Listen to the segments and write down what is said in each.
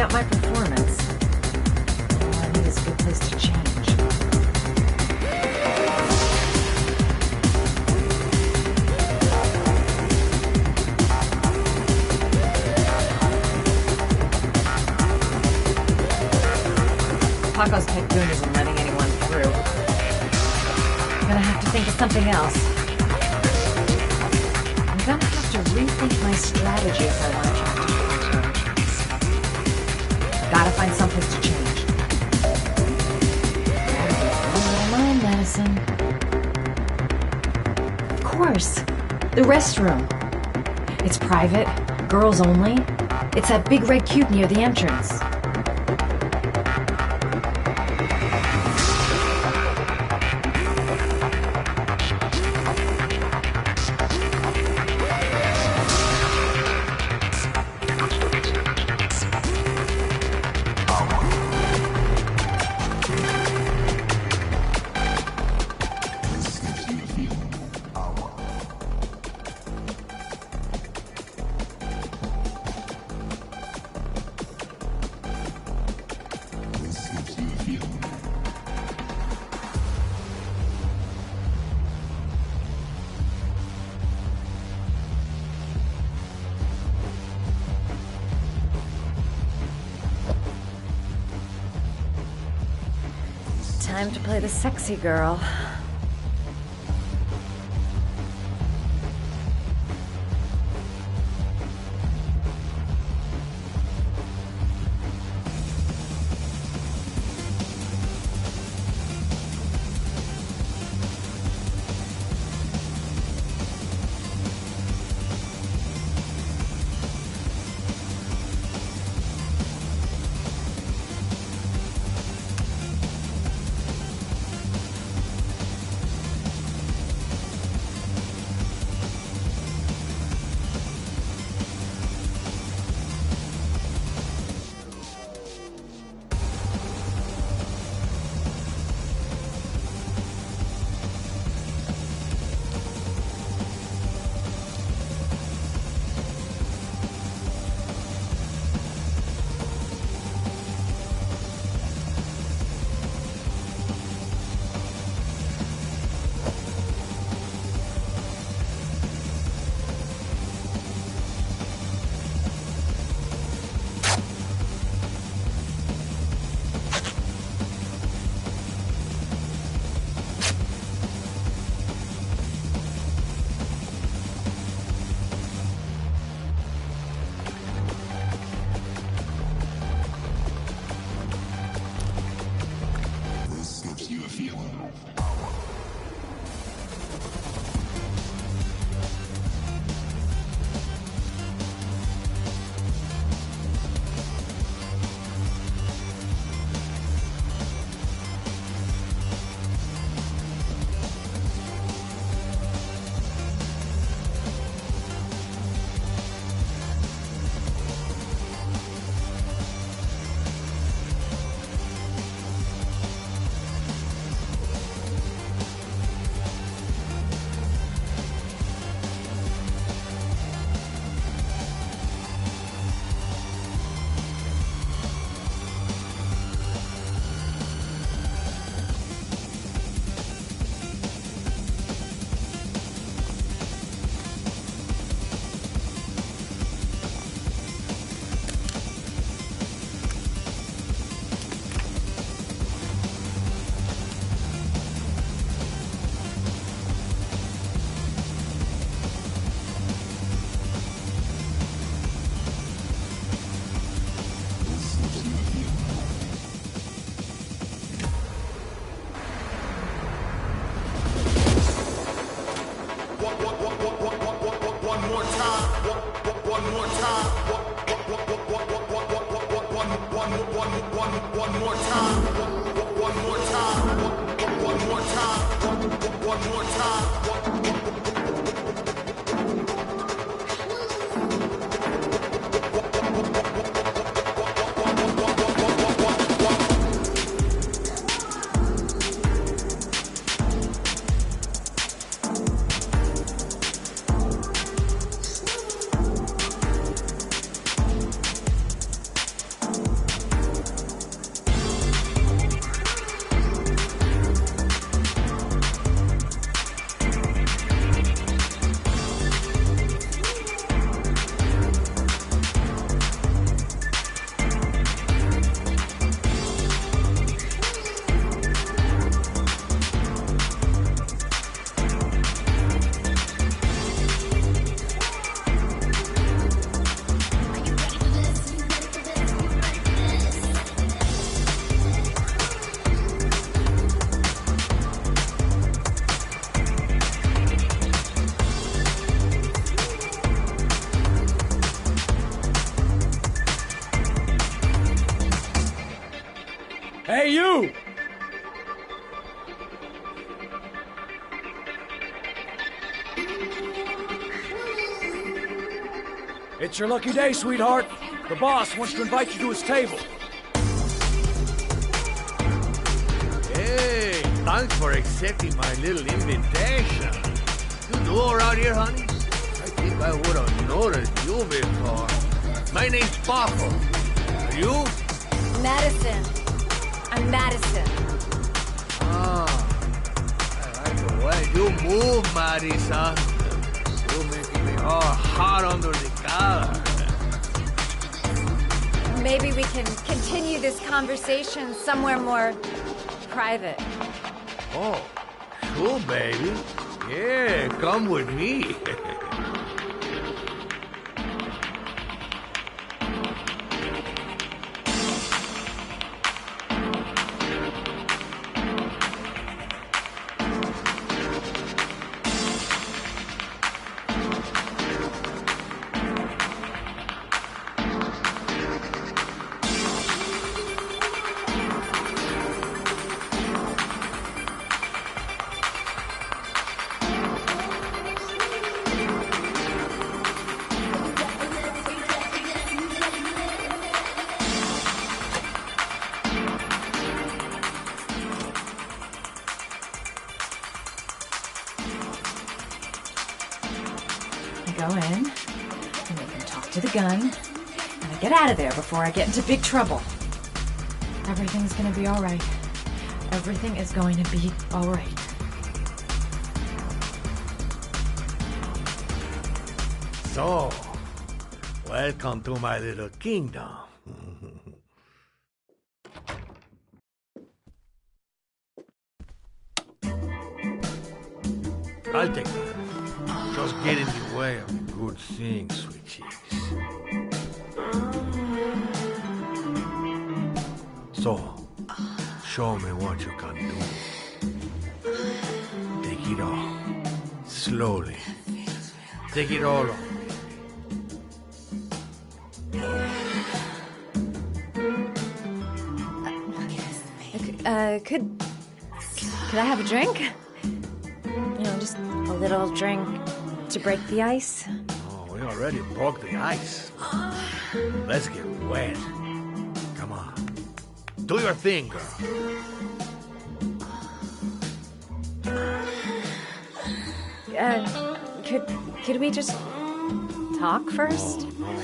really up my performance. All I need is a good place to change. Paco's tycoon isn't letting anyone through. I'm gonna have to think of something else. I'm gonna have to rethink my strategy if I want to attract attention. Gotta find someplace to change. Mind medicine. Of course. The restroom. It's private, girls only. It's that big red cube near the entrance. Time to play the sexy girl. It's your lucky day, sweetheart. The boss wants to invite you to his table. Hey, thanks for accepting my little invitation. You new around here, honey? I think I would have noticed you before. My name's Paco. Are you? Madison. I'm Madison. Ah, I like the way you move, Marisa. You're making me all hot under the collar. Maybe we can continue this conversation somewhere more private. Oh, sure, baby. Yeah, come with me. I go in, and I can talk to the gun, and I get out of there before I get into big trouble. Everything's gonna be all right. Everything is going to be all right. So, welcome to my little kingdom. I'll take that. Just get in the way of the good things, sweet cheeks. So, show me what you can do. Take it all. Slowly. Take it all off. Could I have a drink? You know, just a little drink to break the ice. Oh, we already broke the ice. Let's get wet. Come on. Do your thing, girl. Could we just talk first? Oh, no.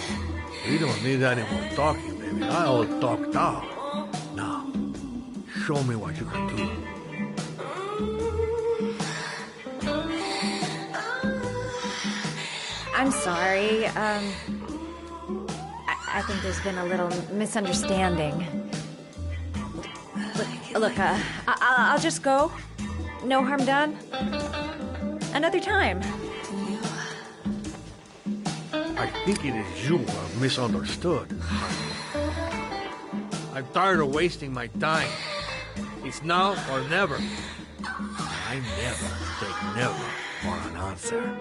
We don't need any more talking, baby. I all talked out. Now, show me what you can do. I'm sorry. I think there's been a little misunderstanding. Look, I'll just go. No harm done. Another time. I think it is you who have misunderstood. I'm tired of wasting my time. It's now or never. I never take never for an answer.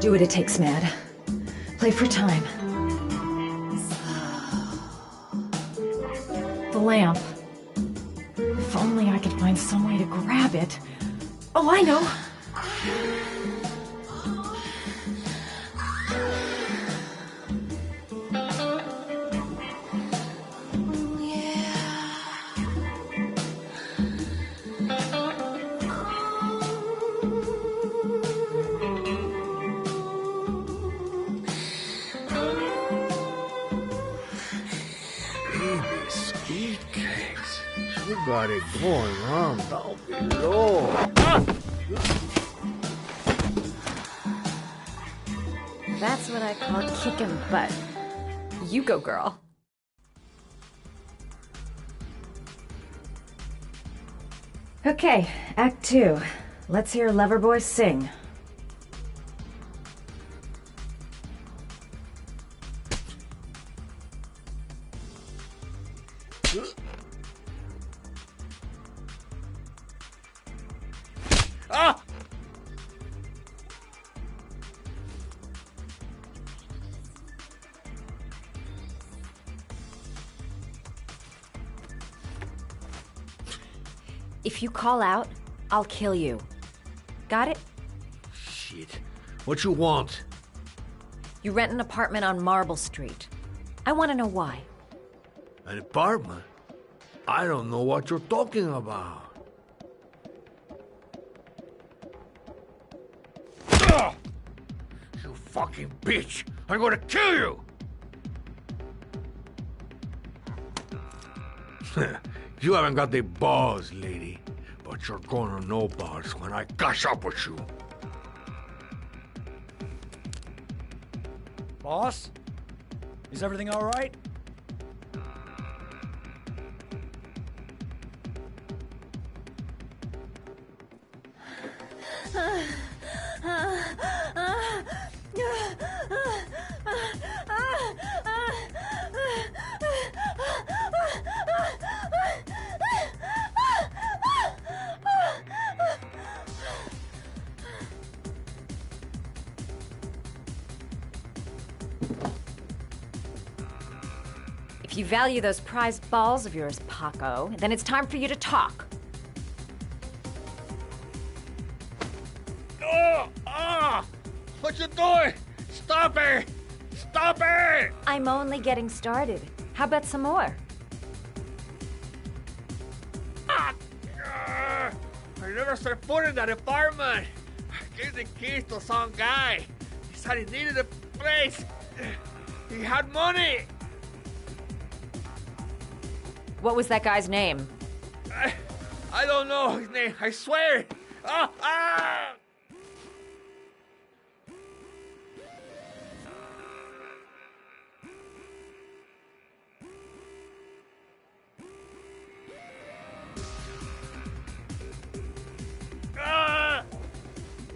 Do what it takes, Mad. Play for time. The lamp. If only I could find some way to grab it. Oh, I know. You got it going on down below. That's what I call kicking butt. You go, girl. Okay, Act 2. Let's hear Loverboy sing. Ah! If you call out, I'll kill you. Got it? Shit. What you want? You rent an apartment on Marble Street. I want to know why. An apartment? I don't know what you're talking about. Ugh! You fucking bitch! I'm gonna kill you! You haven't got the balls, lady. But you're gonna know balls when I catch up with you. Boss? Is everything all right? If you value those prized balls of yours, Paco, then it's time for you to talk. Oh! Ah! What you doing? Stop it! Stop it! I'm only getting started. How about some more? Ah! I never set foot in that apartment. I gave the keys to some guy. He said he needed a place. He had money. What was that guy's name? I don't know his name. I swear. Ah! Ah!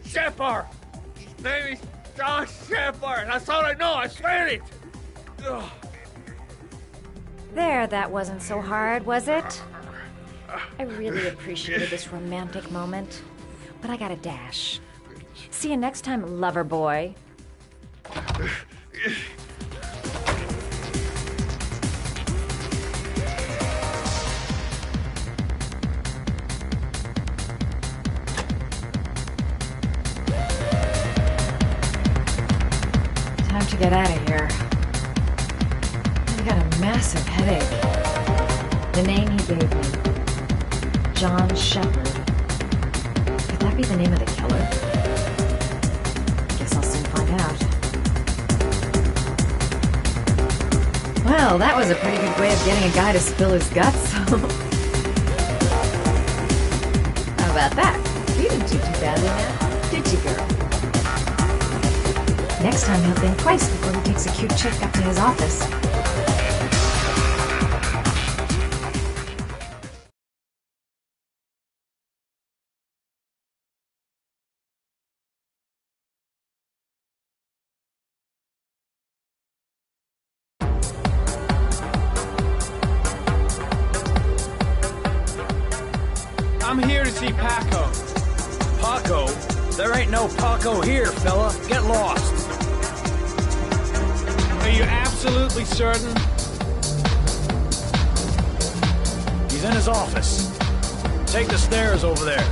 Shepard! His name is John Shepard. That's all I know. I swear it. Ugh. There, that wasn't so hard, was it? I really appreciated this romantic moment, but I gotta dash. See you next time, lover boy. Time to get out of here. I got a massive headache. The name he gave me, John Shepard. Could that be the name of the killer? Guess I'll soon find out. Well, that was a pretty good way of getting a guy to spill his guts. How about that? You didn't do too badly now, did you, girl? Next time he'll think twice before he takes a cute chick up to his office. I'm here to see Paco. Paco? There ain't no Paco here, fella. Get lost. Are you absolutely certain? He's in his office. Take the stairs over there.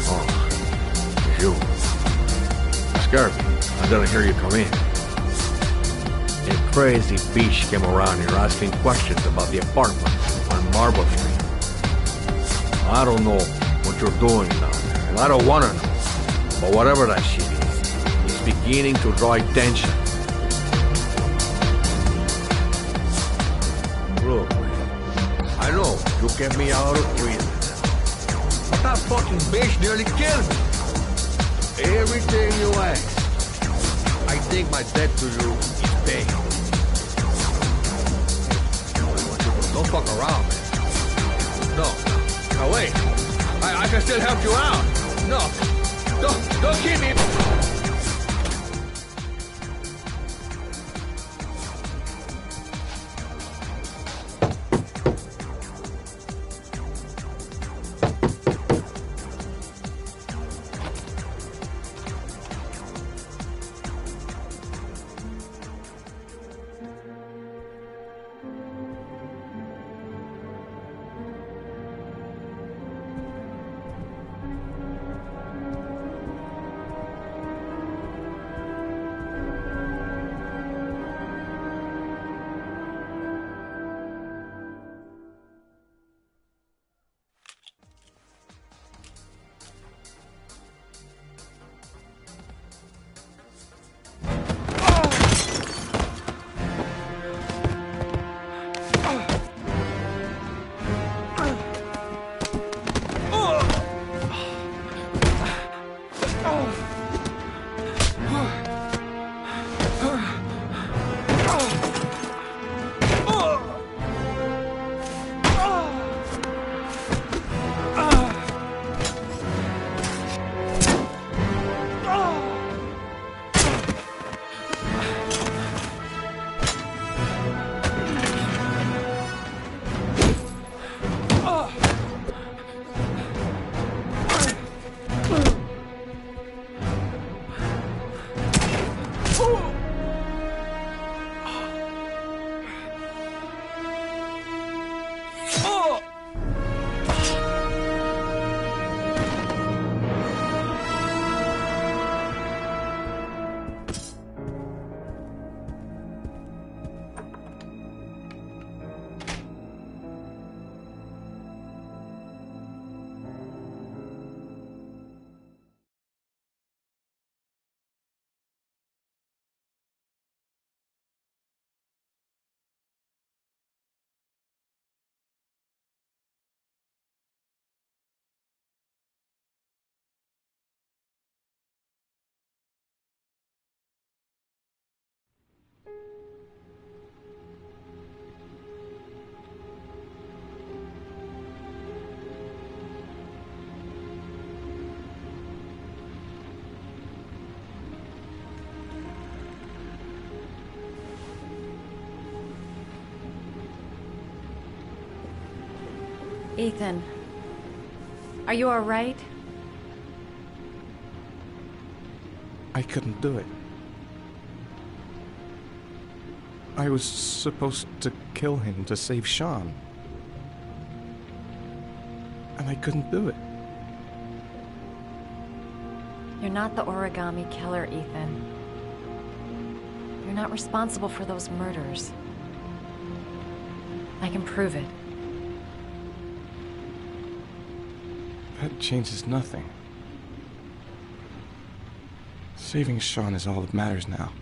Oh, it's you. Scared me. I didn't hear you come in. A crazy bitch came around here asking questions about the apartment on Marble Street. I don't know what you're doing down there, and I don't want to know. But whatever that shit is, it's beginning to draw attention. Look, man, I know you kept me out of prison, but that fucking bitch nearly killed me. Everything you ask, I think my debt to you is paid. Don't fuck around, man. No. Now wait. I can still help you out. No. Don't keep me! Ethan, are you all right? I couldn't do it. I was supposed to kill him to save Sean. And I couldn't do it. You're not the origami killer, Ethan. You're not responsible for those murders. I can prove it. That changes nothing. Saving Sean is all that matters now.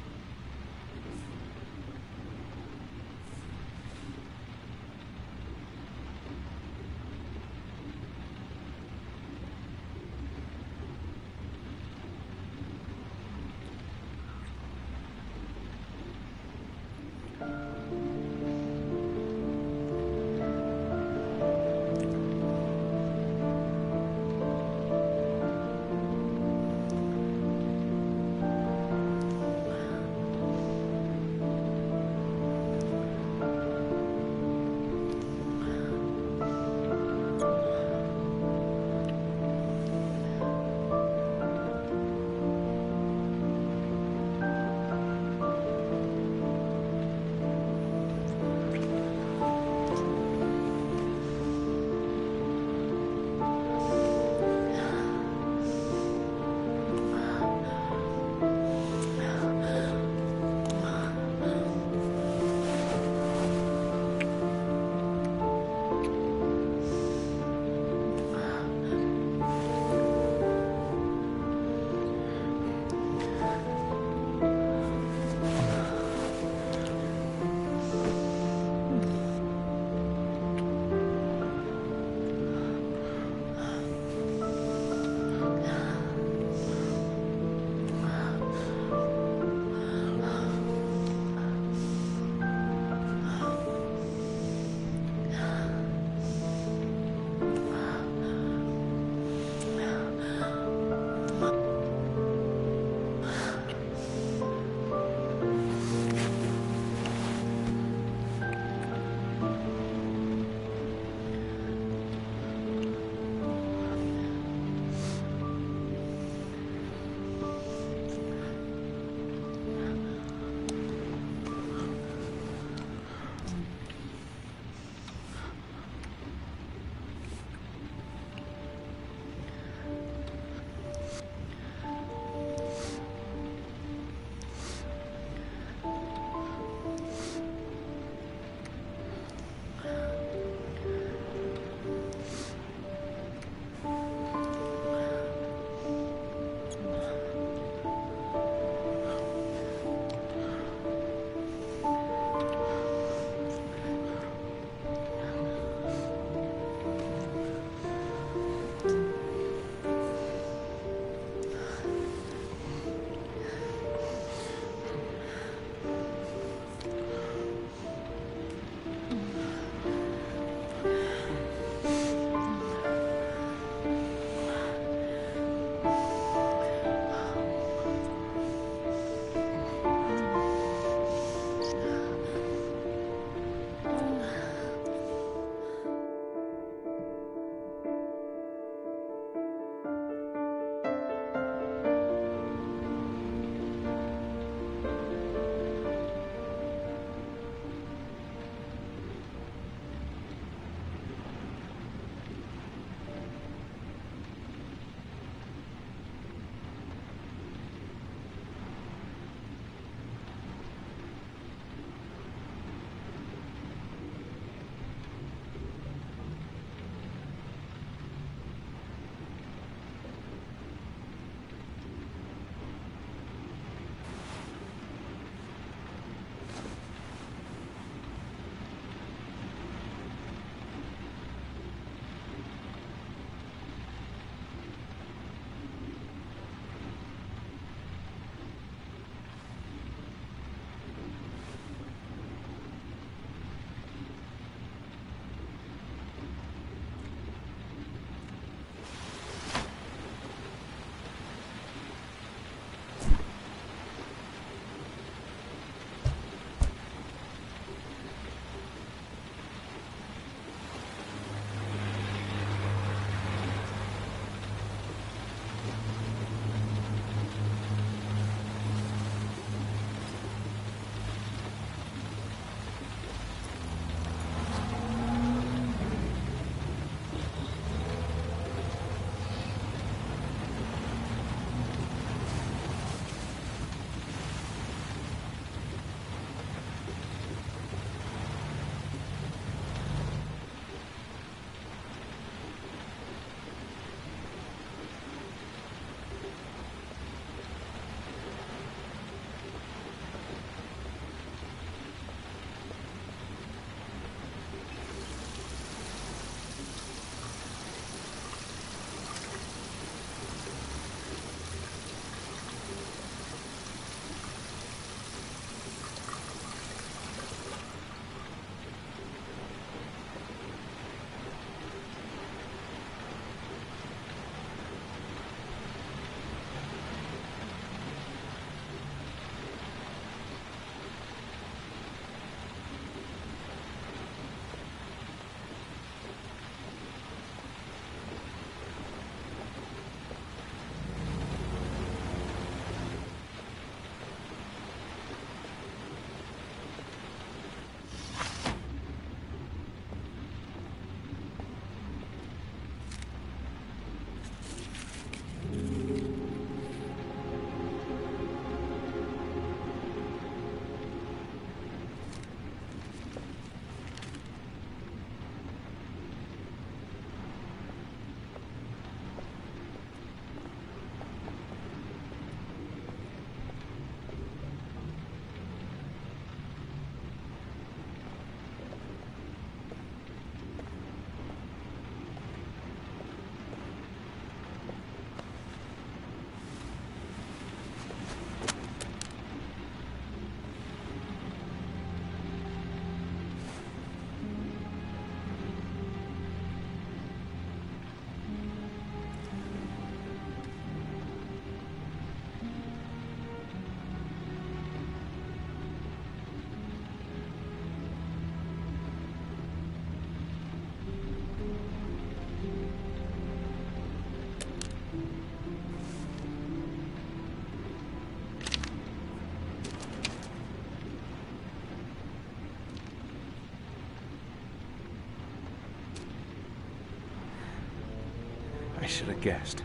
should have guessed.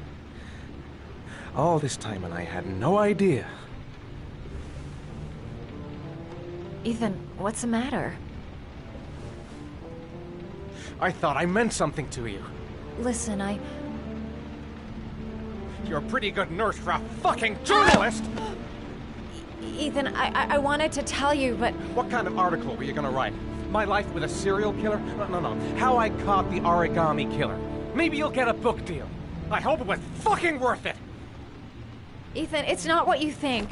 All this time and I had no idea. Ethan, what's the matter? I thought I meant something to you. Listen, You're a pretty good nurse for a fucking journalist! Ethan, I wanted to tell you, but... What kind of article were you gonna write? My life with a serial killer? No. How I caught the origami killer. Maybe you'll get a book deal. I hope it was fucking worth it! Ethan, it's not what you think.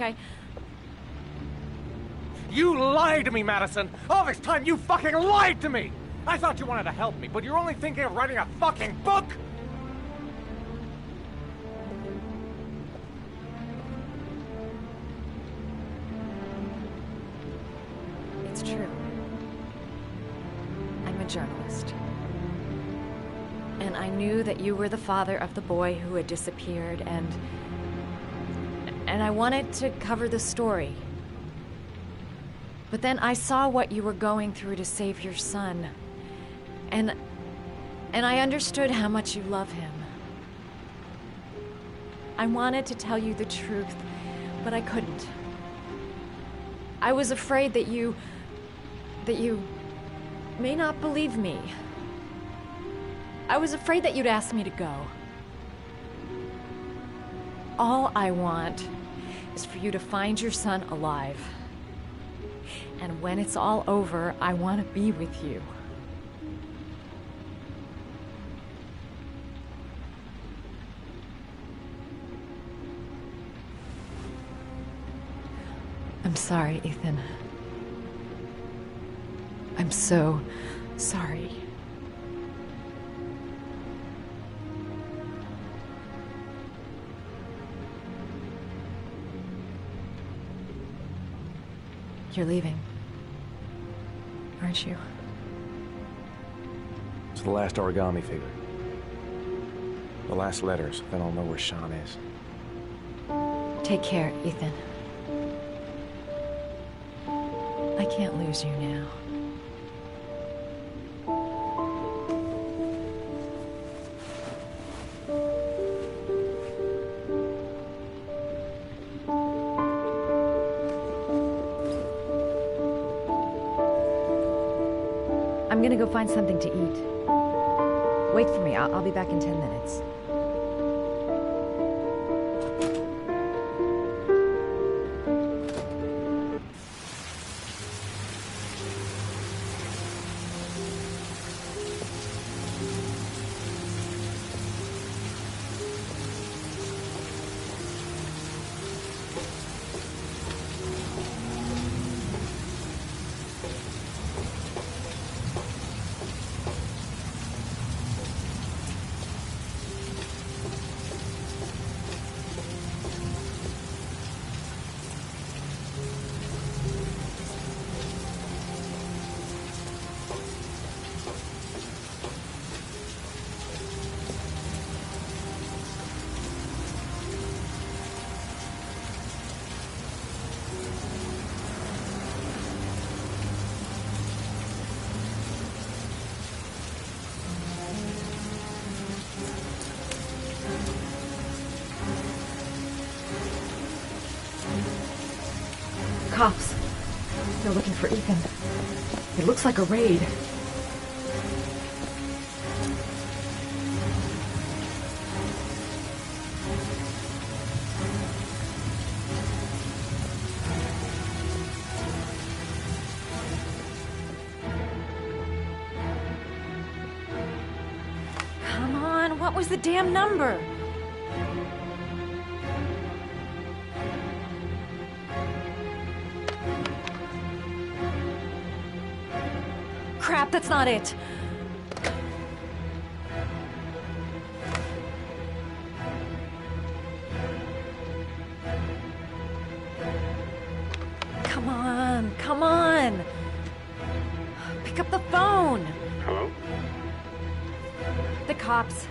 You lied to me, Madison! All this time you fucking lied to me! I thought you wanted to help me, but you're only thinking of writing a fucking book! It's true. I'm a journalist. And I knew that you were the father of the boy who had disappeared, and I wanted to cover the story. But then I saw what you were going through to save your son. And I understood how much you love him. I wanted to tell you the truth, but I couldn't. I was afraid that you may not believe me. I was afraid that you'd ask me to go. All I want is for you to find your son alive. And when it's all over, I want to be with you. I'm sorry, Ethan. I'm so sorry. You're leaving, aren't you? It's the last origami figure. The last letters, then I'll know where Sean is. Take care, Ethan. I can't lose you now. I'm gonna go find something to eat. Wait for me. I'll be back in 10 minutes. Cops. They're looking for Ethan. It looks like a raid. Come on, what was the damn number? Crap, that's not it. Come on, come on. Pick up the phone. Hello? The cops.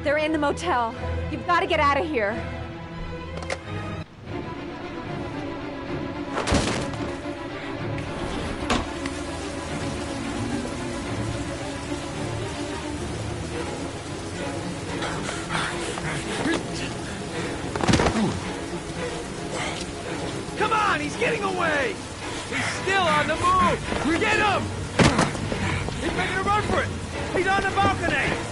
They're in the motel. You've got to get out of here. He's getting away! He's still on the move! Get him! He's making a run for it! He's on the balcony!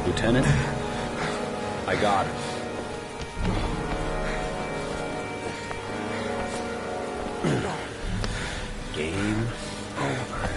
Lieutenant, I got it. Game over.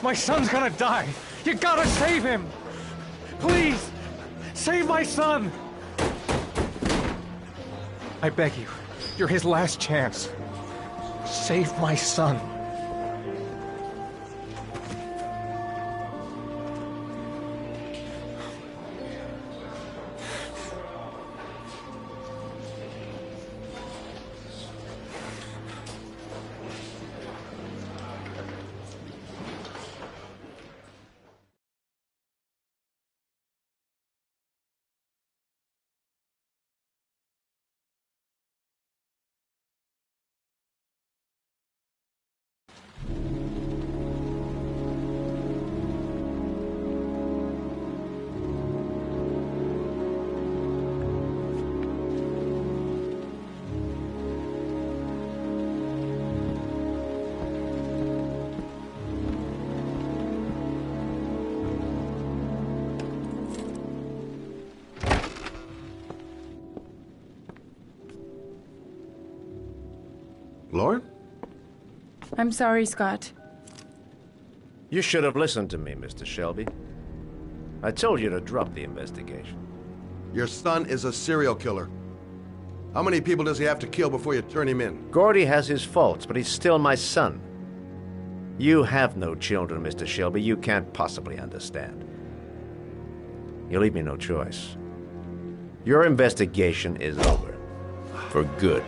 My son's gonna die! You gotta save him! Please! Save my son! I beg you. You're his last chance. Save my son. Lauren? I'm sorry, Scott. You should have listened to me, Mr. Shelby. I told you to drop the investigation. Your son is a serial killer. How many people does he have to kill before you turn him in? Gordy has his faults, but he's still my son. You have no children, Mr. Shelby. You can't possibly understand. You leave me no choice. Your investigation is over. For good.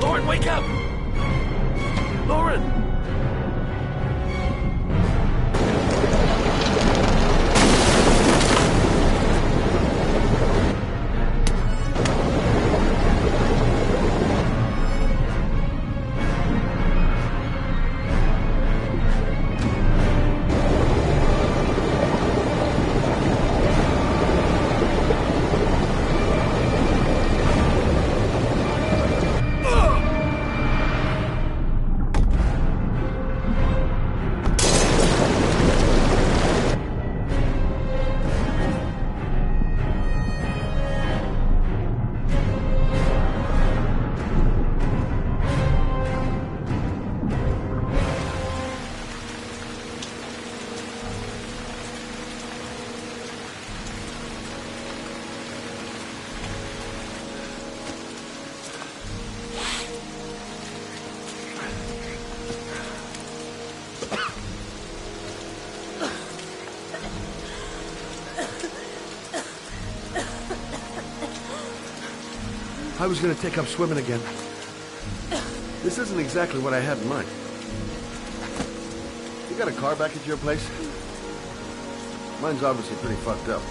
Lauren, wake up! I was gonna take up swimming again. This isn't exactly what I had in mind. You got a car back at your place? Mine's obviously pretty fucked up.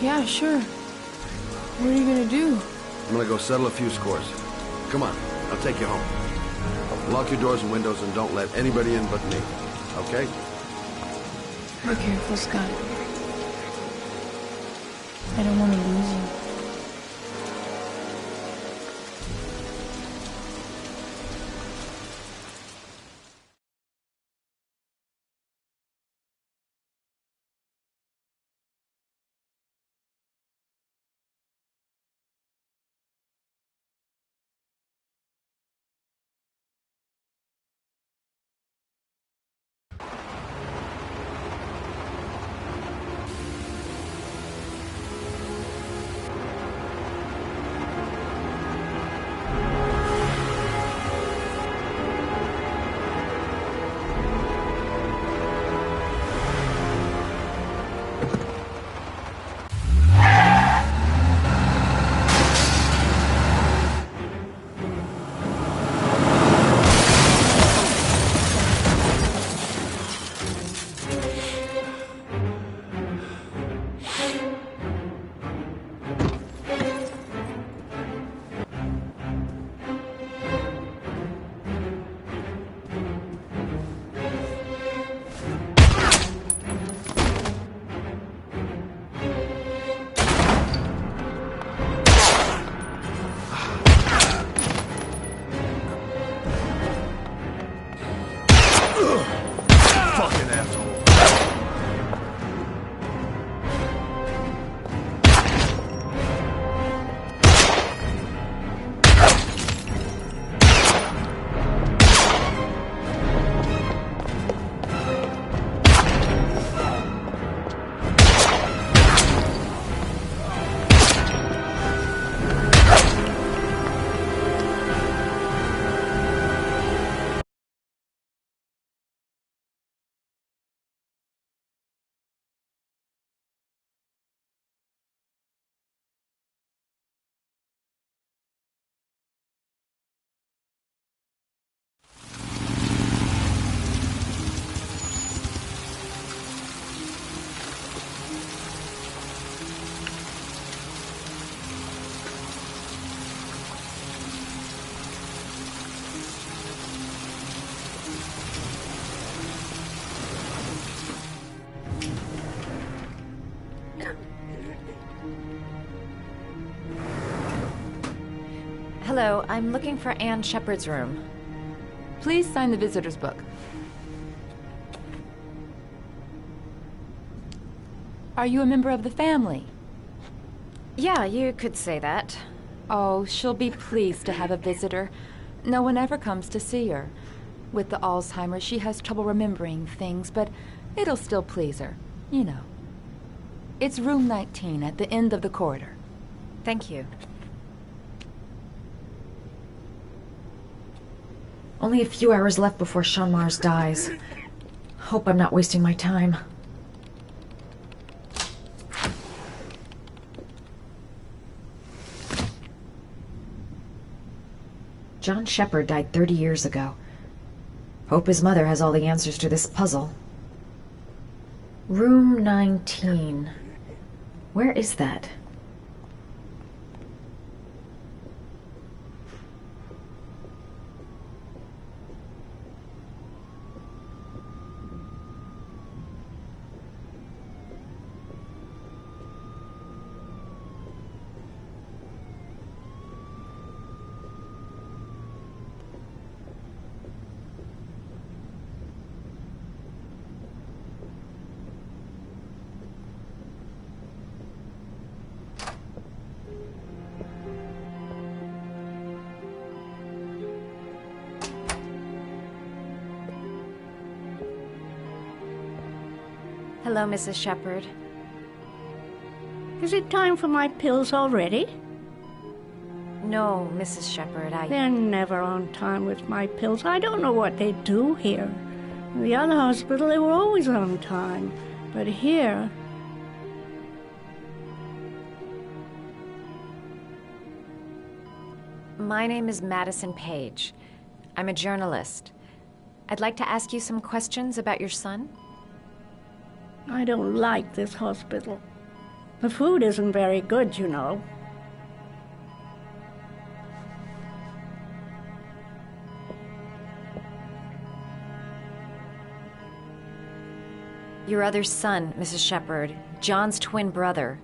Yeah, sure. What are you gonna do? I'm gonna go settle a few scores. Come on, I'll take you home. Lock your doors and windows and don't let anybody in but me. Okay? Be careful, Scott. I don't want to lose you. Fucking asshole. Hello, I'm looking for Anne Shepard's room. Please sign the visitor's book. Are you a member of the family? Yeah, you could say that. Oh, she'll be pleased to have a visitor. No one ever comes to see her. With the Alzheimer's, she has trouble remembering things, but it'll still please her. You know. It's room 19 at the end of the corridor. Thank you. Only a few hours left before Sean Mars dies. Hope I'm not wasting my time. John Shepard died 30 years ago. Hope his mother has all the answers to this puzzle. Room 19. Where is that? Hello, Mrs. Shepard. Is it time for my pills already? No, Mrs. Shepard, They're never on time with my pills. I don't know what they do here. In the other hospital, they were always on time. But here... My name is Madison Page. I'm a journalist. I'd like to ask you some questions about your son. I don't like this hospital. The food isn't very good, you know. Your other son, Mrs. Shepherd, John's twin brother.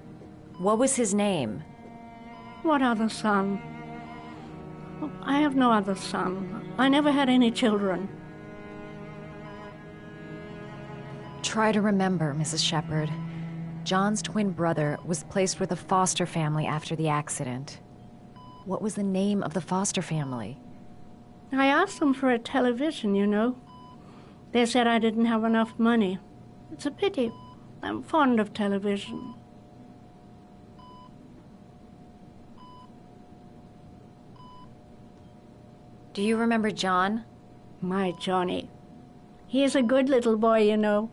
What was his name? What other son? I have no other son. I never had any children. Try to remember, Mrs. Shepherd. John's twin brother was placed with a foster family after the accident. What was the name of the foster family? I asked them for a television, you know. They said I didn't have enough money. It's a pity. I'm fond of television. Do you remember John? My Johnny. He is a good little boy, you know.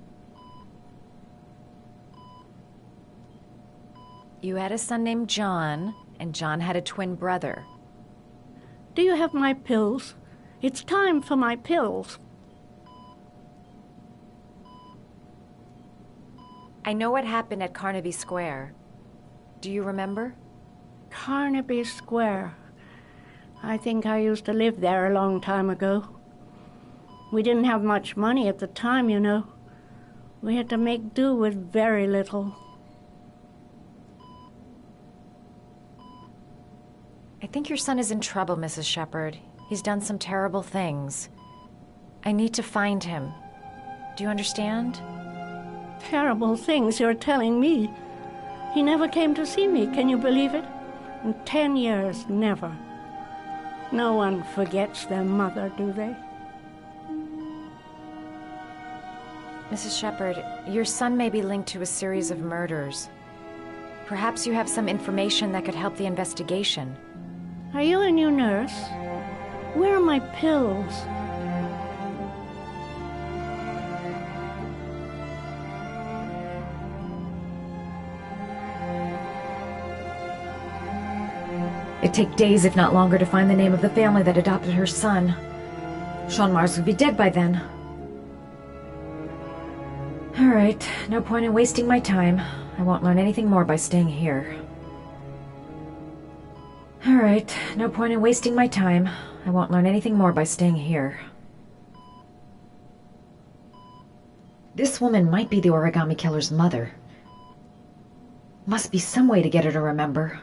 You had a son named John, and John had a twin brother. Do you have my pills? It's time for my pills. I know what happened at Carnaby Square. Do you remember? Carnaby Square. I think I used to live there a long time ago. We didn't have much money at the time, you know. We had to make do with very little. I think your son is in trouble, Mrs. Shepherd. He's done some terrible things. I need to find him. Do you understand? Terrible things you're telling me. He never came to see me, can you believe it? In 10 years, never. No one forgets their mother, do they? Mrs. Shepherd, your son may be linked to a series of murders. Perhaps you have some information that could help the investigation. Are you a new nurse? Where are my pills? It'd take days, if not longer, to find the name of the family that adopted her son. Sean Mars would be dead by then. All right, no point in wasting my time. I won't learn anything more by staying here. All right, no point in wasting my time. I won't learn anything more by staying here. This woman might be the origami killer's mother. Must be some way to get her to remember.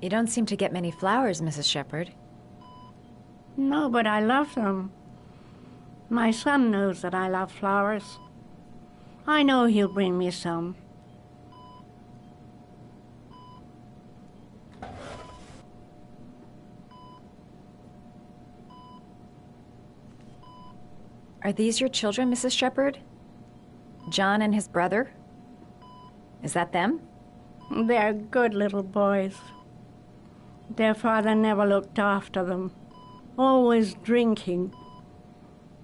You don't seem to get many flowers, Mrs. Shepherd. No, but I love them. My son knows that I love flowers. I know he'll bring me some. Are these your children, Mrs. Shepherd? John and his brother? Is that them? They're good little boys. Their father never looked after them, always drinking.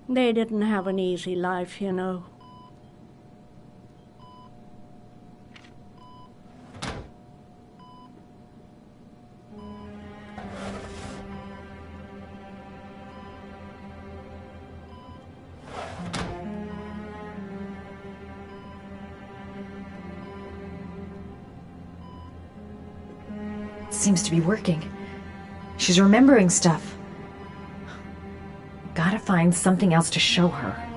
They didn't have an easy life, you know. Seems to be working. She's remembering stuff. Gotta find something else to show her.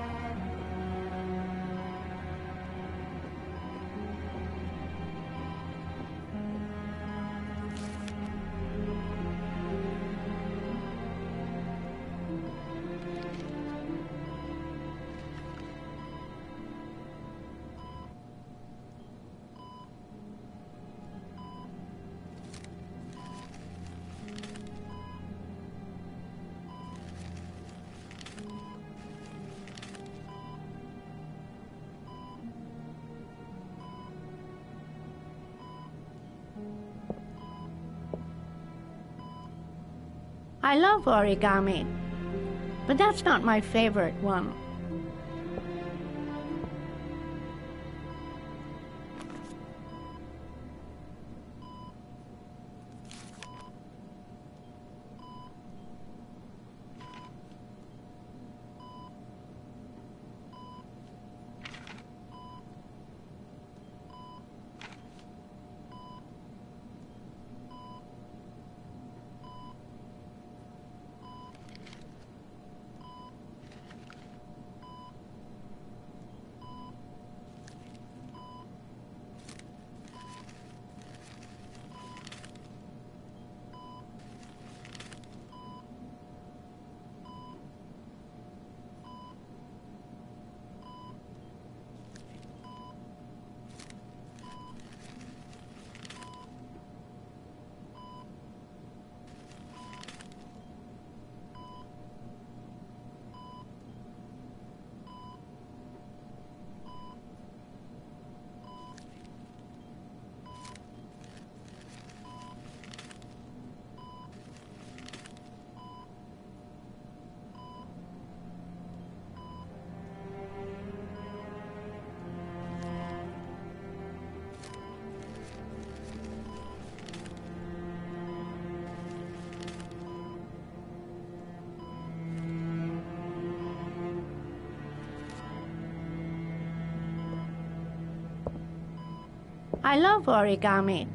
I love origami, but that's not my favorite one. I love origami,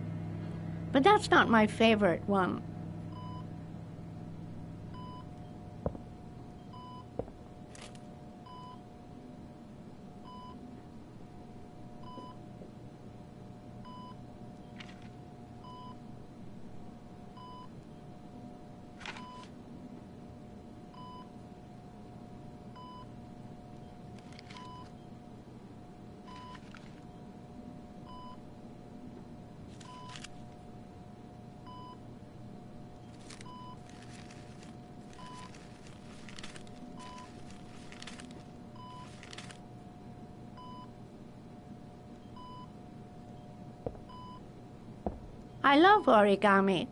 but that's not my favorite one. I love origami,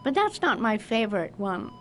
but that's not my favorite one.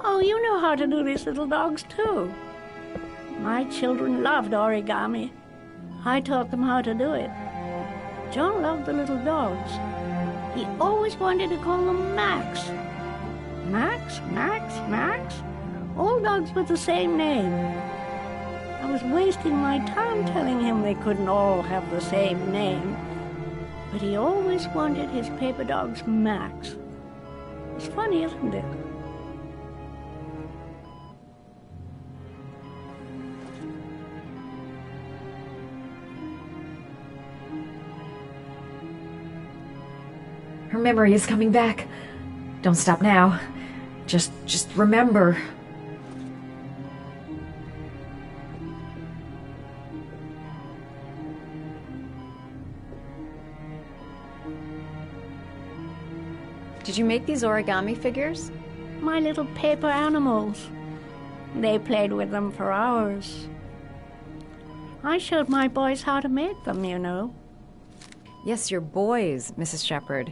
Oh, you know how to do these little dogs, too. My children loved origami. I taught them how to do it. John loved the little dogs. He always wanted to call them Max. Max, Max, Max. All dogs with the same name. I was wasting my time telling him they couldn't all have the same name. But he always wanted his paper dogs Max. It's funny, isn't it? Her memory is coming back. Don't stop now. Just remember. Did you make these origami figures? My little paper animals. They played with them for hours. I showed my boys how to make them, you know. Yes, your boys, Mrs. Shepherd.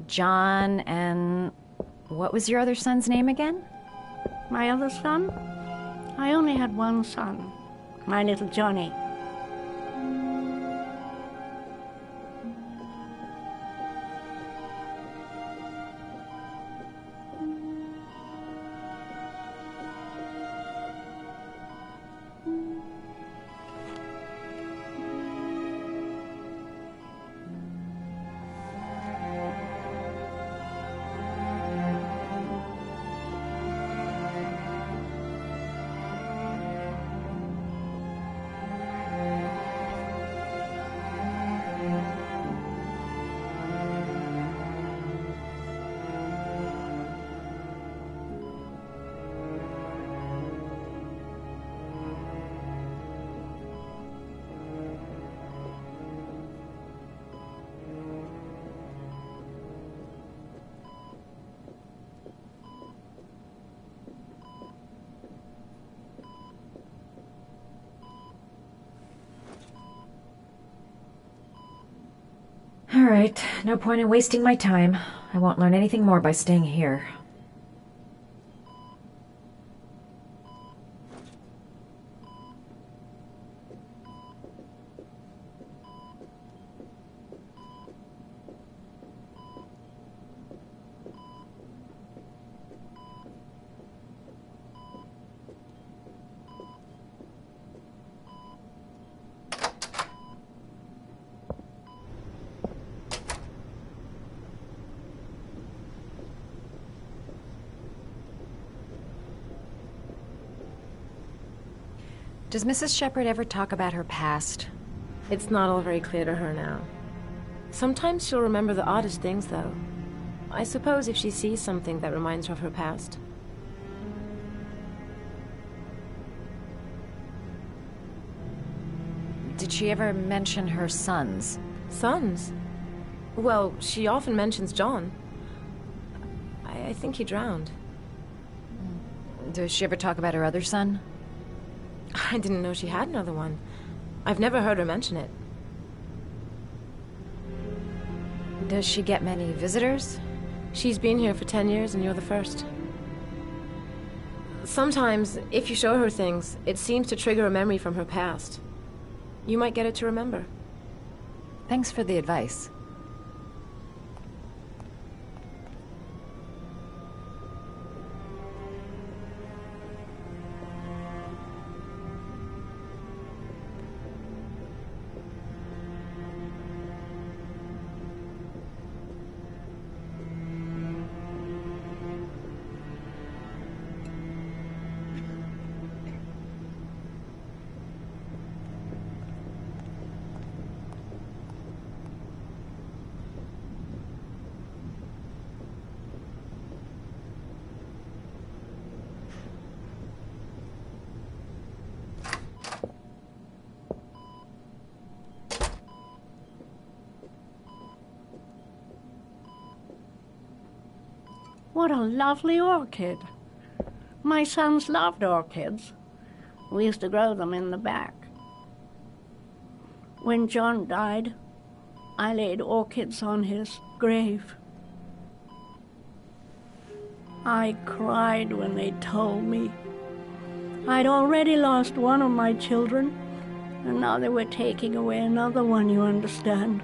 John and... what was your other son's name again? My other son? I only had one son, my little Johnny. right, no point in wasting my time. I won't learn anything more by staying here. Does Mrs. Shepherd ever talk about her past? It's not all very clear to her now. Sometimes she'll remember the oddest things, though. I suppose if she sees something that reminds her of her past. Did she ever mention her sons? Sons? Well, she often mentions John. I think he drowned. Does she ever talk about her other son? I didn't know she had another one. I've never heard her mention it. Does she get many visitors? She's been here for 10 years and you're the first. Sometimes, if you show her things, it seems to trigger a memory from her past. You might get it to remember. Thanks for the advice. What a lovely orchid. My sons loved orchids. We used to grow them in the back. When John died, I laid orchids on his grave. I cried when they told me. I'd already lost one of my children, and now they were taking away another one, you understand.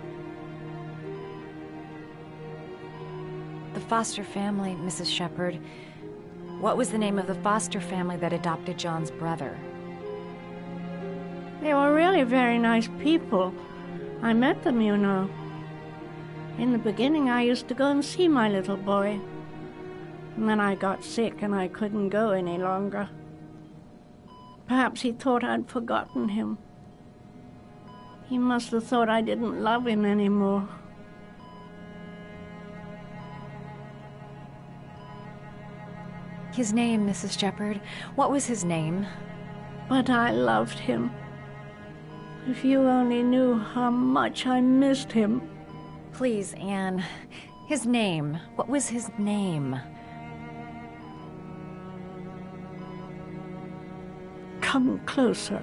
The foster family, Mrs. Shepherd. What was the name of the foster family that adopted John's brother? They were really very nice people. I met them, you know. In the beginning, I used to go and see my little boy. And then I got sick and I couldn't go any longer. Perhaps he thought I'd forgotten him. He must have thought I didn't love him anymore. His name, Mrs. Shepherd. What was his name? But I loved him. If you only knew how much I missed him. Please, Anne. His name. What was his name? Come closer.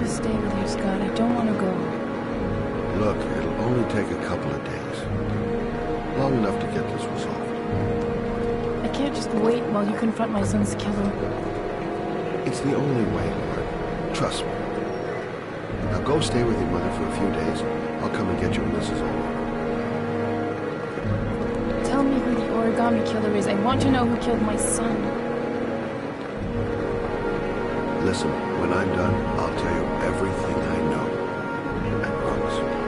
Stay with you, Scott. I don't want to go. Look, it'll only take a couple of days. Long enough to get this resolved. I can't just wait while you confront my son's killer. It's the only way, Lauren. Trust me. Now go stay with your mother for a few days. I'll come and get you when this is over. Tell me who the origami killer is. I want to know who killed my son. Listen, when I'm done, I'll tell you everything I know. I promise.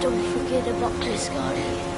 Don't forget about me, Scotty.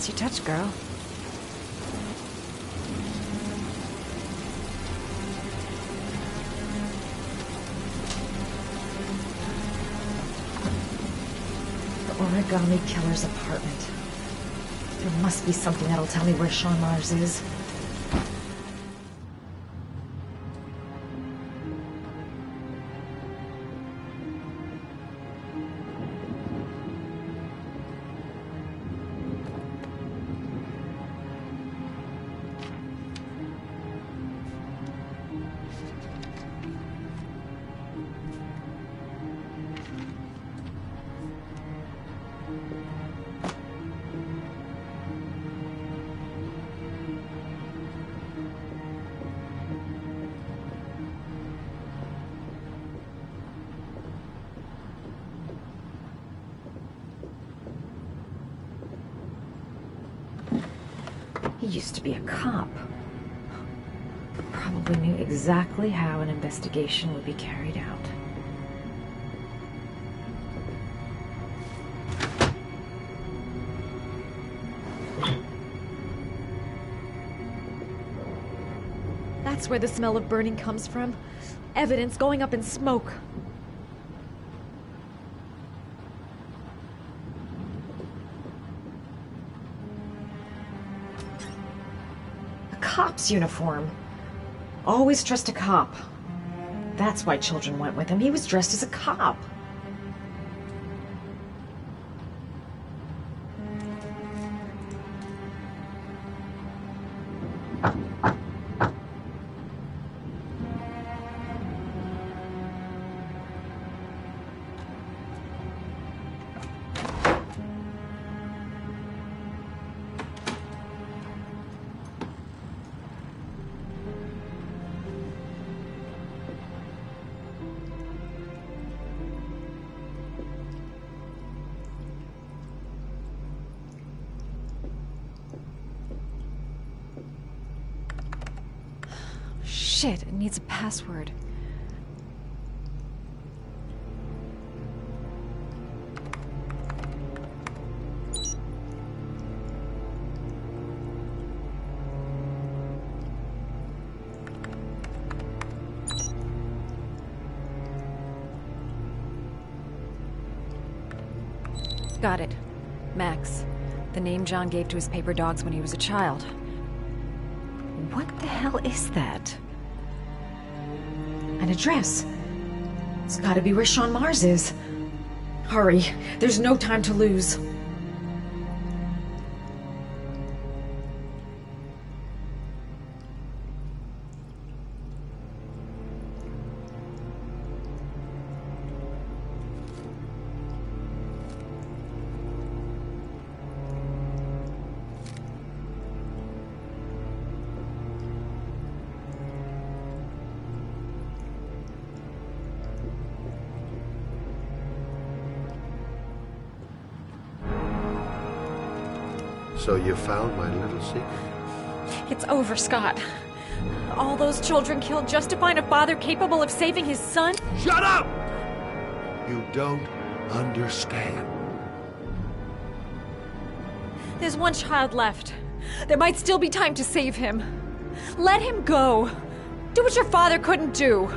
Nice you touch, girl. The origami killer's apartment. There must be something that'll tell me where Sean Mars is. He used to be a cop. Probably knew exactly how an investigation would be carried out. That's where the smell of burning comes from. Evidence going up in smoke. Cop's uniform. Always trust a cop. That's why children went with him. He was dressed as a cop. Shit, it needs a password. Got it. Max. The name John gave to his paper dogs when he was a child. What the hell is that? An address. It's gotta be where Sean Mars is. Hurry, there's no time to lose. So you found my little secret? It's over, Scott. All those children killed just to find a father capable of saving his son? Shut up! You don't understand. There's one child left. There might still be time to save him. Let him go. Do what your father couldn't do.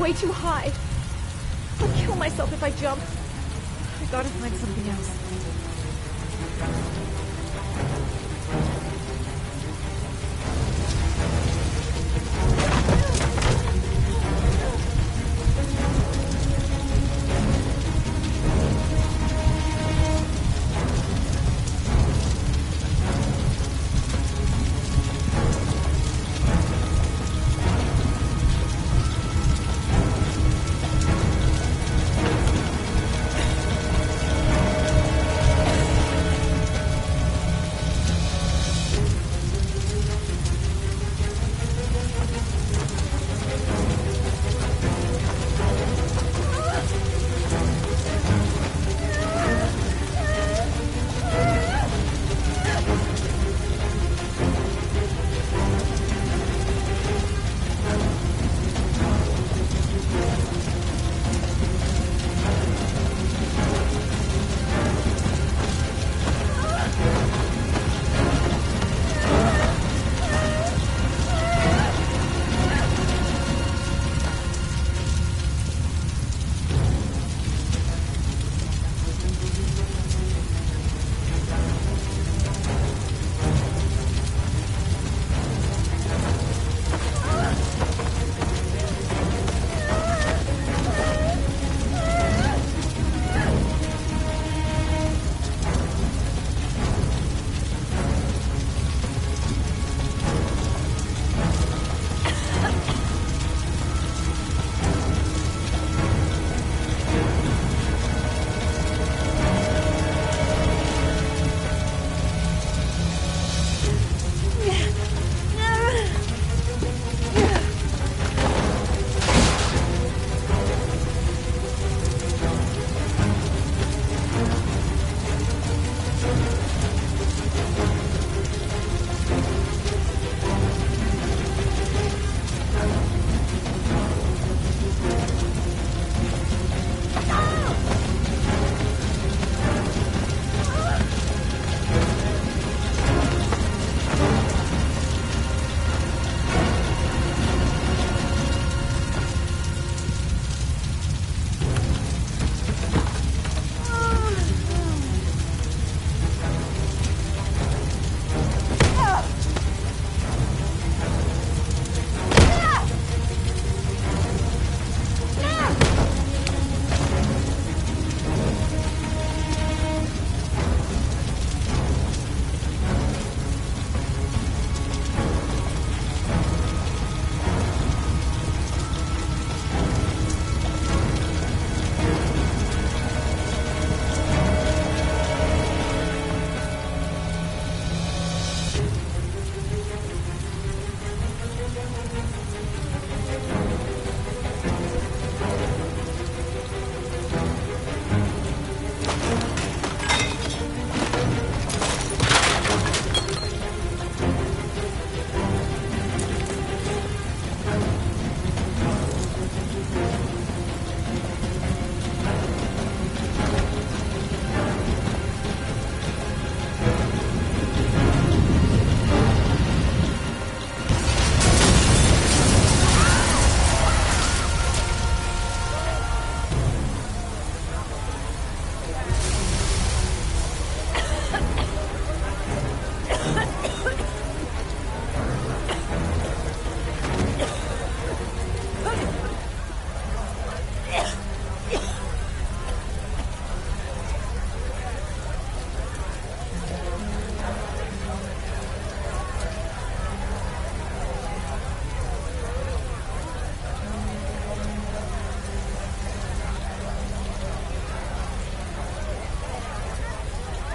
way too high. I'll kill myself if I jump. I gotta find something else.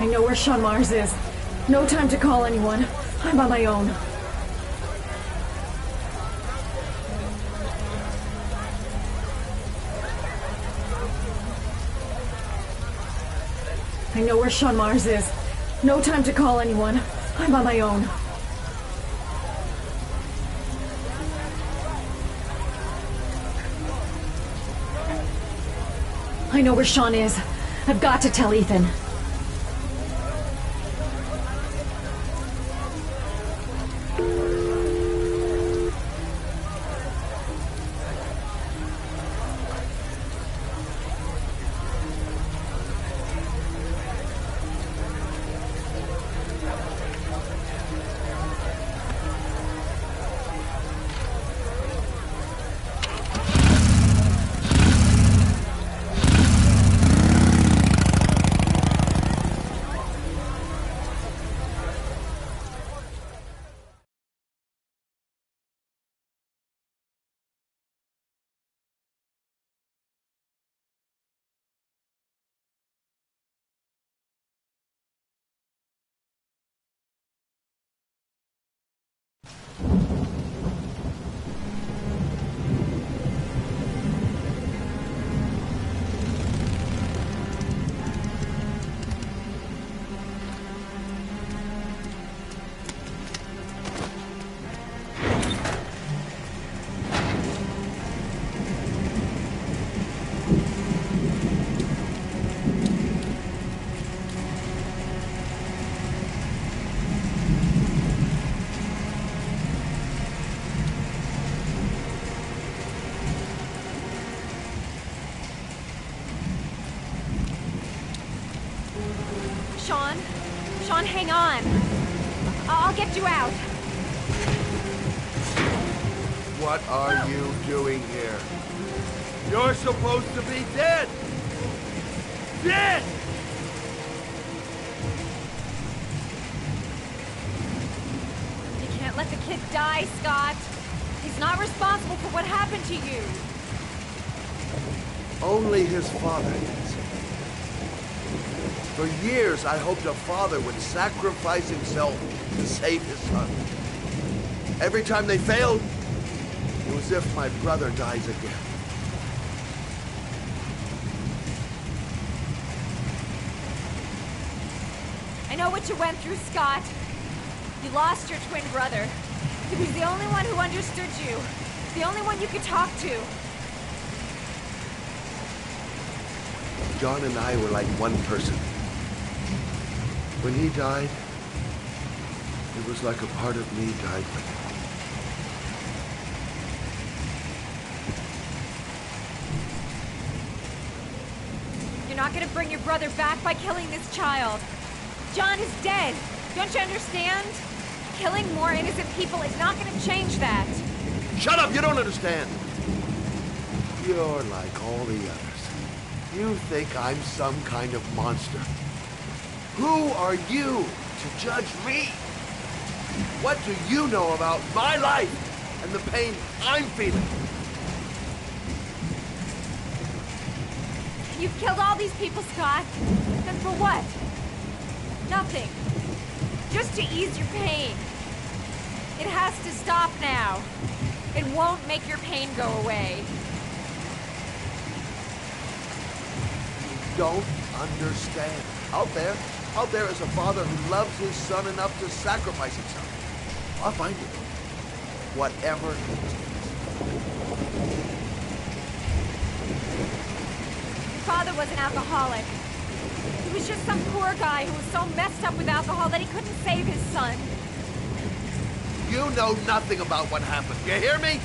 I know where Sean Mars is. No time to call anyone. I'm on my own. I know where Sean Mars is. No time to call anyone. I'm on my own. I know where Sean is. I've got to tell Ethan. Sean, hang on. I'll get you out. What are you doing here? You're supposed to be dead! Dead! You can't let the kid die, Scott. He's not responsible for what happened to you. Only his father is. For years, I hoped a father would sacrifice himself to save his son. Every time they failed, it was as if my brother dies again. I know what you went through, Scott. You lost your twin brother. He was the only one who understood you. The only one you could talk to. John and I were like one person. When he died, it was like a part of me died with him. You're not gonna bring your brother back by killing this child. John is dead. Don't you understand? Killing more innocent people is not gonna change that. Shut up! You don't understand! You're like all the others. You think I'm some kind of monster. Who are you to judge me? What do you know about my life and the pain I'm feeling? You've killed all these people, Scott. And for what? Nothing. Just to ease your pain. It has to stop now. It won't make your pain go away. You don't understand. Out there is a father who loves his son enough to sacrifice himself. I'll find it. Whatever it takes. Your father was an alcoholic. He was just some poor guy who was so messed up with alcohol that he couldn't save his son. You know nothing about what happened. You hear me?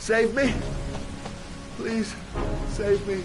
Save me. Please, save me.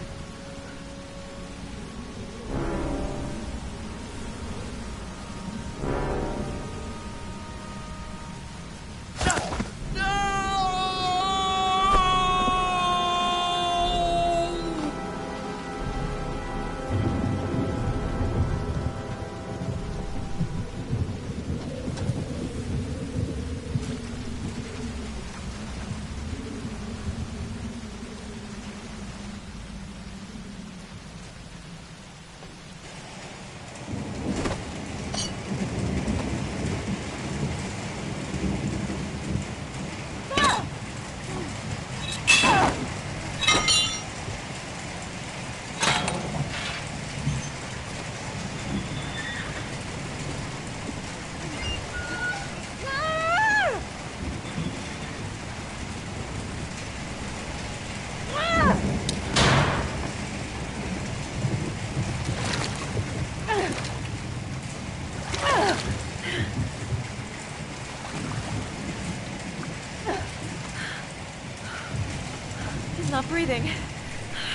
He's not breathing.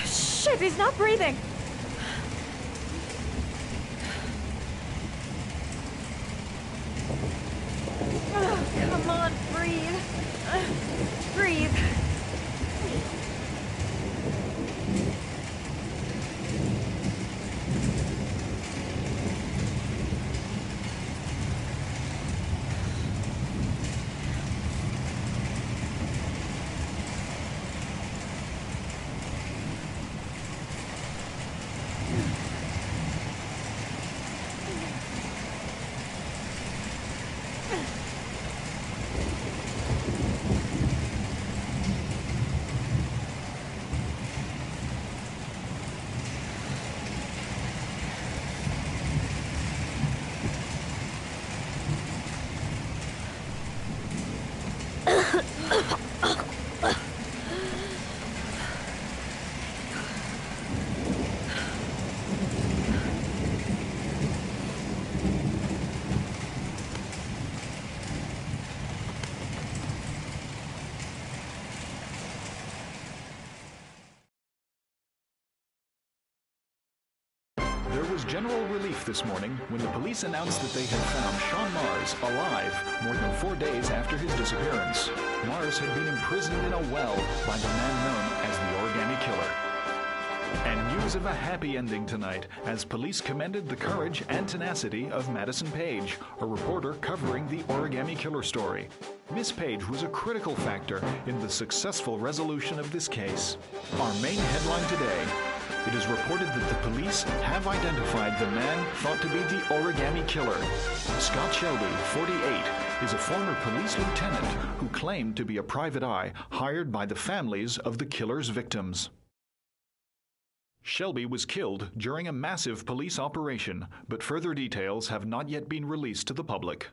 Shit, he's not breathing. Oh, come on, breathe. Breathe. There was general relief this morning when the police announced that they had found Sean Mars alive more than 4 days after his disappearance. Mars had been imprisoned in a well by the man known as the Origami Killer. And news of a happy ending tonight as police commended the courage and tenacity of Madison Page, a reporter covering the Origami Killer story. Miss Page was a critical factor in the successful resolution of this case. Our main headline today: it is reported that the police have identified the man thought to be the Origami Killer. Scott Shelby, 48, is a former police lieutenant who claimed to be a private eye hired by the families of the killer's victims. Shelby was killed during a massive police operation, but further details have not yet been released to the public.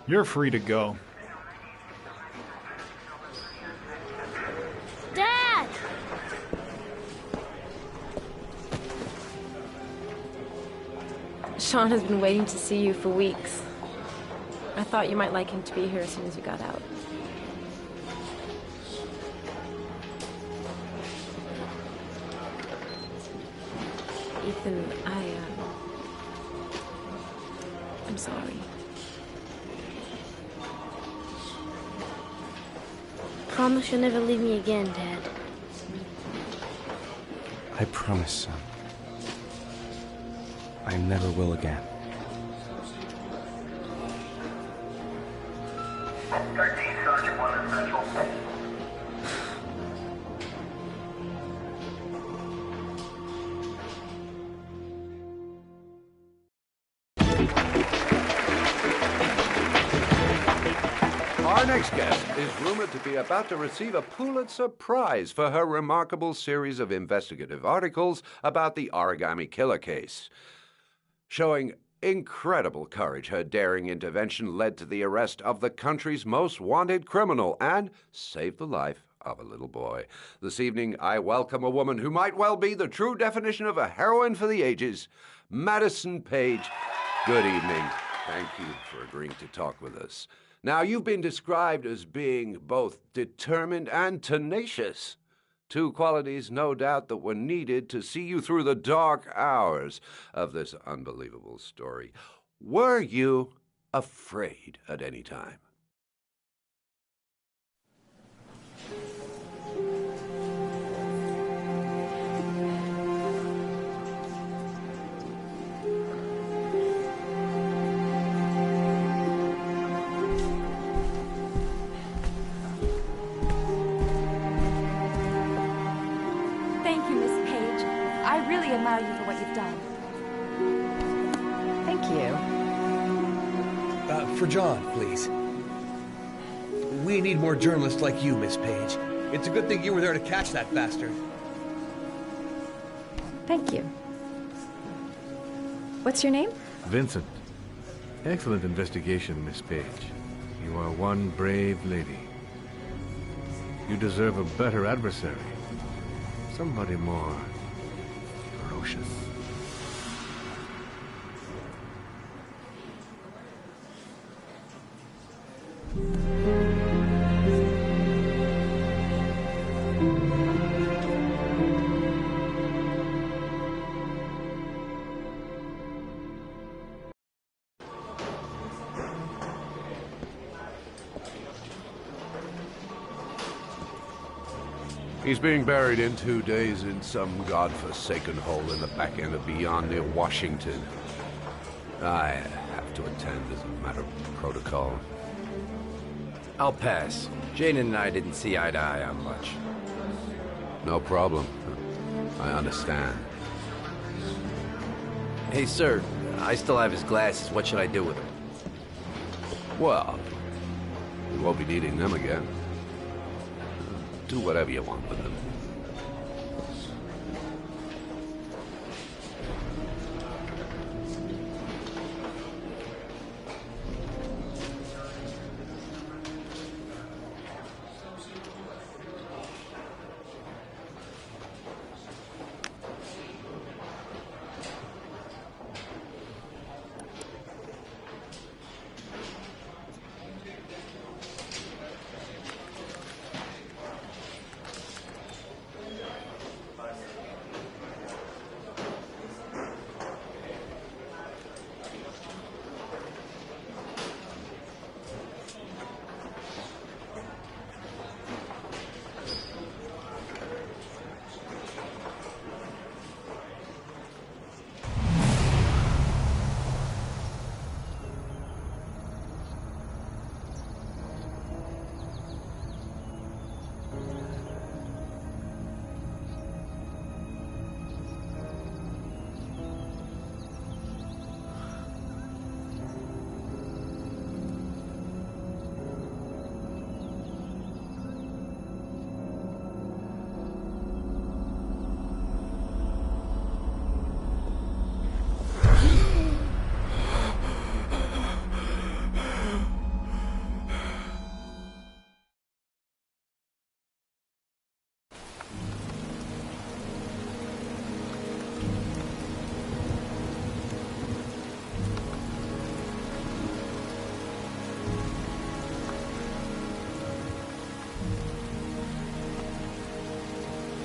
You're free to go. Dad! Sean has been waiting to see you for weeks. I thought you might like him to be here as soon as you got out. Ethan, I'm sorry. Promise you'll never leave me again, Dad. I promise, son. I never will again. 13 Sergeant 1 Central. Our next guest is rumored to be about to receive a Pulitzer Prize for her remarkable series of investigative articles about the Origami Killer case, showing incredible courage, her daring intervention led to the arrest of the country's most wanted criminal and saved the life of a little boy. This evening, I welcome a woman who might well be the true definition of a heroine for the ages, Madison Page. Good evening. Thank you for agreeing to talk with us. Now, you've been described as being both determined and tenacious. Two qualities, no doubt, that were needed to see you through the dark hours of this unbelievable story. Were you afraid at any time? Thank you, Miss Page. I really admire you for what you've done. Thank you. For John, please. We need more journalists like you, Miss Page. It's a good thing you were there to catch that bastard. Thank you. What's your name? Vincent. Excellent investigation, Miss Page. You are one brave lady. You deserve a better adversary. Somebody more ferocious. He's being buried in 2 days in some godforsaken hole in the back end of beyond near Washington. I have to attend as a matter of protocol. I'll pass. Jane and I didn't see eye to eye on much. No problem. I understand. Hey, sir, I still have his glasses. What should I do with them? Well, we won't be needing them again. Do whatever you want with them.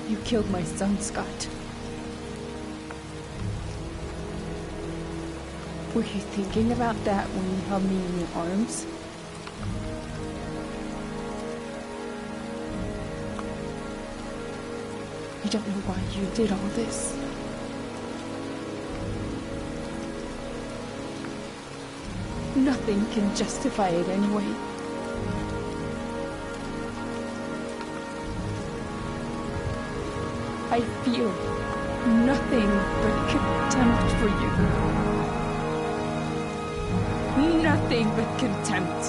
You killed my son, Scott. Were you thinking about that when you held me in your arms? You don't know why you did all this. Nothing can justify it anyway. I feel nothing but contempt for you. Nothing but contempt.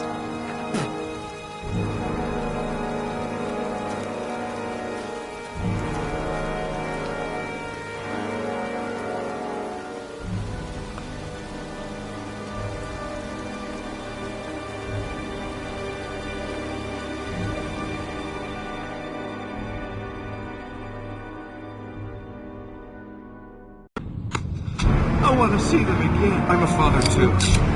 want to see them again. I'm a father, too.